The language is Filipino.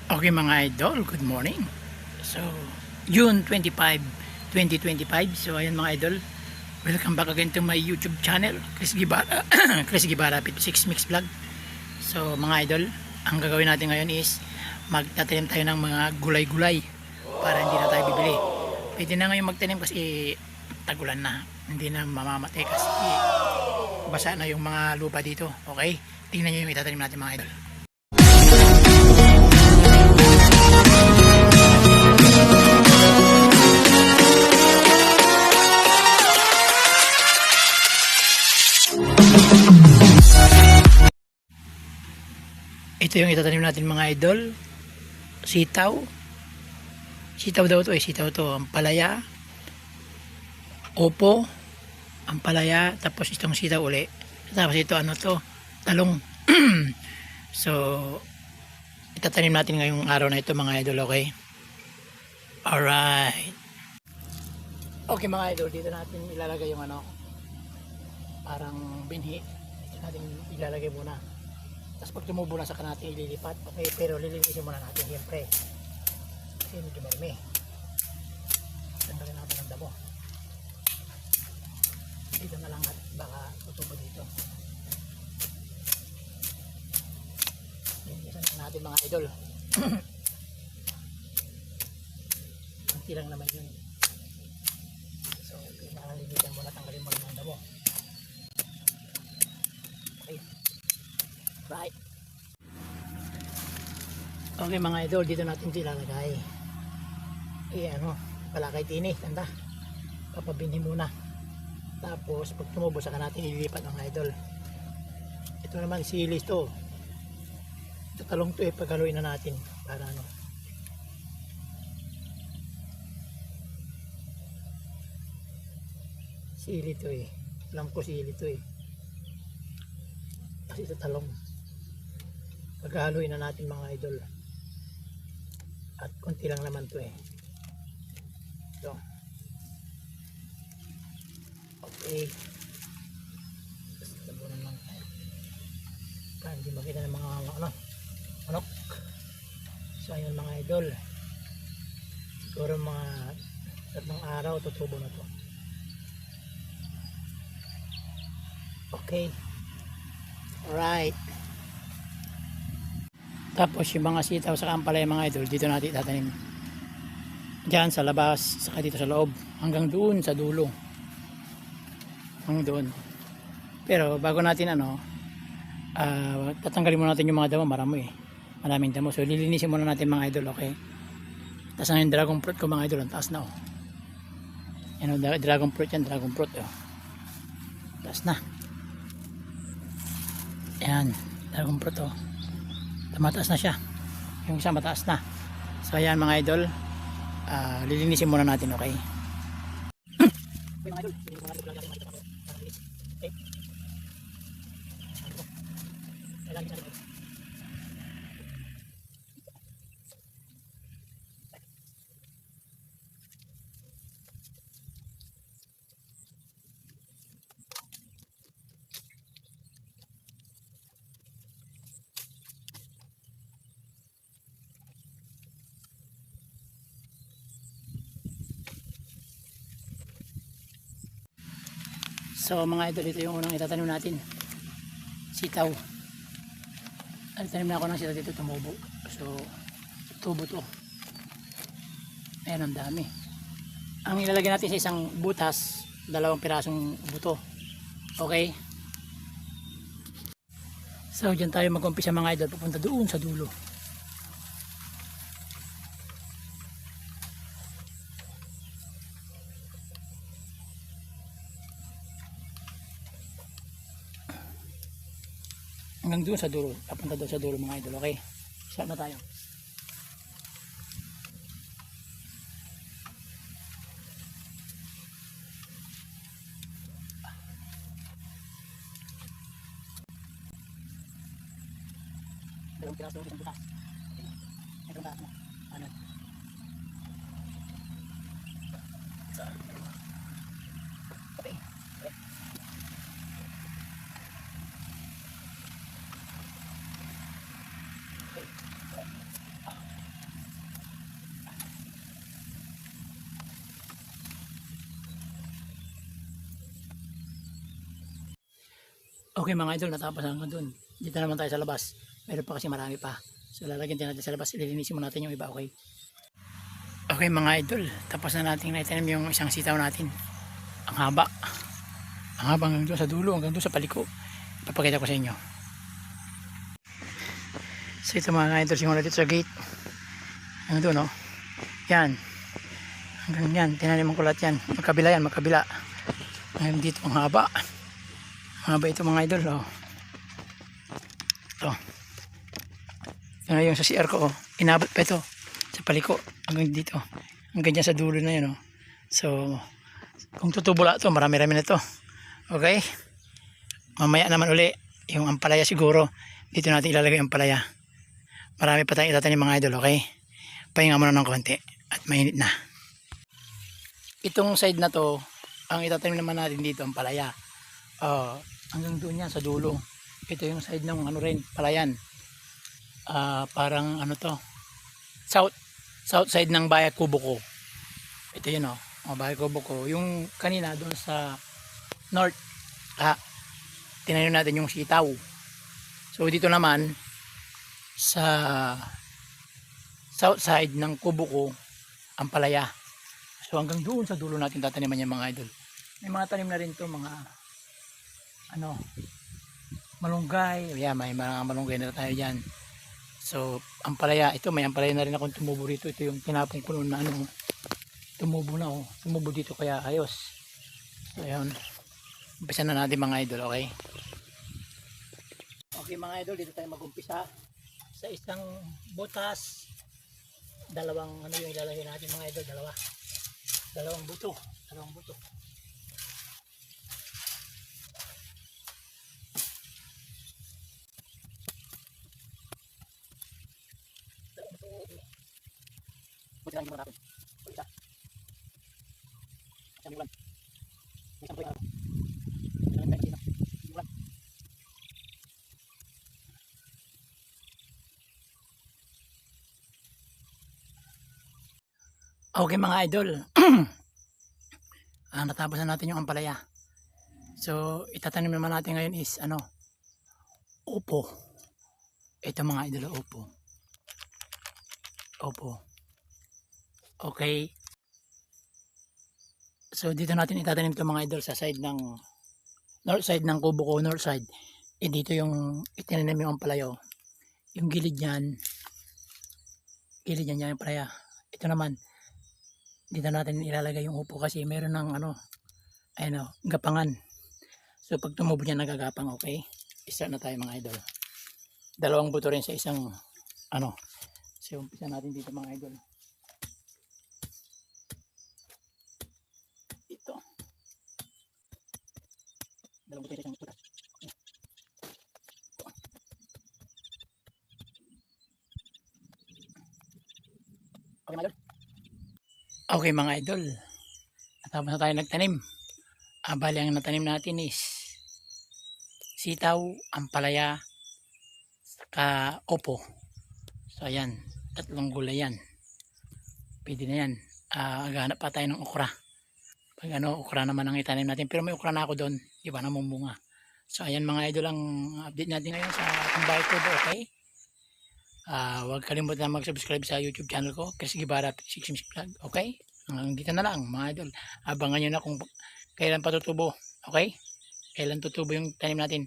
Okay mga idol, good morning. So, June 25, 2025. So, ayan mga idol. Welcome back again to my YouTube channel, Chris Gibara, Chris Gibara 56 Mix Vlog. So, mga idol, ang gagawin natin ngayon is magtatanim tayo ng mga gulay-gulay para hindi na tayo bibili. Pwede na ngayon magtanim kasi tagulan na. Hindi na mamamatay kasi basa na yung mga lupa dito. Okay? Tingnan nyo yung itatanim natin mga idol. Ito yung itatanim natin mga idol. Sitaw. Sitaw daw to eh. Sitaw to. Ampalaya. Opo. Ampalaya. Tapos itong sitaw uli. Tapos ito ano to. Talong. So, itatanim natin ngayong araw na ito mga idol. Okay? Alright. Okay mga idol. Dito natin ilalagay yung ano. Parang binhi. Ito natin ilalagay muna. Tapos pag tumubo na saka natin ililipat. Okay, pero lilinisin muna natin siyempre. Kasi medyo marami. Tanggalin natin ang damo. Dito na lang at baka tutubo dito. Linisan natin mga idol. Kunti lang naman yun. So, kailangan linisan muna, tanggalin muna ang damo. Okay. Right. Okay mga idol, dito natin ilalagay. Ano, palakay tini, tanda. Papabinhi muna. Tapos pag tumubo saka natin ililipat mga idol. Ito naman silis to. Ito talong to eh, paghaluin na natin para ano. Sili to eh. Alam ko sili to eh. Kasi ito talong. Paghaluin na natin mga idol. At konti lang naman to eh. So. Okay. Tabunan lang tayo. Para hindi makita ng mga manok. So ayun mga idol. Siguro mga 3 araw tutubo na to. Okay. Alright. Tapos yung mga sitaw sa ampalaya mga idol, dito natin itatanim. Diyan sa labas, saka dito sa loob. Hanggang doon sa dulo. Hanggang doon. Pero bago natin tatanggalin muna natin yung mga damo, marami eh. Maraming damo. So lilinisin muna natin mga idol, okay? Tapos na yung dragon fruit ko mga idol, ang taas na oh. Yan o, dragon fruit yan, dragon fruit oh. Taas na. Yan, dragon fruit oh. Mataas na siya. Yung isa mataas na. So ayan mga idol, lilinisin muna natin, okay? Okay mga idol, lilinisin muna natin mga idol. Okay. So mga idol, ito yung unang itatanim natin. Sitaw. Tanim na ako ng sitaw dito, tumubo. So, tubo to. Ayan, ang dami. Ang ilalagay natin sa isang butas, 2 pirasong buto. Okay? So, dyan tayo mag-umpisa mga idol, pupunta doon sa dulo. Hanggang doon sa dulo, papunta doon sa dulo mga idol, okay? Start na tayo. Dalawang piraso ng isang butas. Ito na mo. Ano? Okay. Okay mga idol, natapos hanggang dun. Dito naman tayo sa labas. Meron pa kasi marami pa. So lalagyan din natin sa labas. Ililinisin mo natin yung iba, okay? Okay mga idol, tapos na natin naitanim yung isang sitaw natin. Ang haba. Ang haba hanggang doon sa dulo, hanggang doon sa paliko. Ipapakita ko sa inyo. So ito mga idol, simula dito sa gate. Hanggang doon, no? Yan. Hanggang yan, tinanim ko lahat yan. Magkabila yan, magkabila. Hanggang dito, ang haba. Ang haba ito mga idol, oh. Ito. Yan yung sa CR ko, oh. Inabot pa ito sa paliko hanggang dito, hanggang dyan sa dulo na yun, oh. So kung tutubo lahat to, marami-rami na to, okay. Mamaya naman uli yung ampalaya, siguro dito natin ilalagay ang ampalaya. Marami pa tayong itatanim mga idol, okay. Pahinga muna ng konti at mainit na. Itong side na to ang itatanim naman natin dito, ang palaya. Hanggang doon yan sa dulo. Ito yung side ng ano rin, palayan. Parang ano to, south side ng Bayan Kubo ko. Ito yun, oh. Bayan Kubo ko. Yung kanina doon sa north, tinanim natin yung sitaw. So dito naman sa south side ng Kubo ko, ang palaya. So hanggang doon sa dulo natin tataniman yung mga idol. May mga tanim na rin to, mga ano, malunggay. Yeah, may mga malunggay na tayo dyan. So, ampalaya, ito may ampalaya na rin akong tumubo rito. Ito yung tinapong ko noon na ano, tumubo na, oh. Tumubo dito kaya ayos. So, ayun. Umpisa na natin mga idol, okay? Okay mga idol, dito tayo mag-umpisa. Sa isang butas, dalawang ano yung ilalagay natin mga idol, dalawang buto. Buti lang yung natin. Isa. Isang bulan. Isang bulan. Okay mga idol. Natapos na natin yung ampalaya. So itatanim naman natin ngayon is ano, upo. Ito mga idol, upo. Okay. So dito natin itatanim ito mga idol sa side ng north side ng kubo ko, north side. Dito yung itinanim yung ampalaya. Yung gilid niyan yung palaya. Ito naman dito natin ilalagay yung upo kasi meron ng ano, ayun, gapangan. So pag tumubo niya nagagapang, okay. Isa na tayo mga idol. Dalawang buto rin sa isang ano. So umpisa natin dito mga idol. Ito. Dalawang buto sa isang buto. Okay mga idol. Okay mga idol. Natapos na tayo nagtanim. Bali ang natanim natin is sitaw, ampalaya, saka opo. So ayan, tatlong gulay yan. Pwede na yan. Aghanap pa tayo ng okra. Pag ano, okra naman ang itanim natin. Pero may okra na ako doon. Iba na mumunga. So ayan mga idol, ang update natin ngayon sa Bayan Kubo, okay? Huwag kalimutan na mag-subscribe sa YouTube channel ko, Chris Guevara 6 Vlog, okay? Dito na lang mga idol. Abangan nyo na kung kailan patutubo, okay? Kailan tutubo yung tanim natin.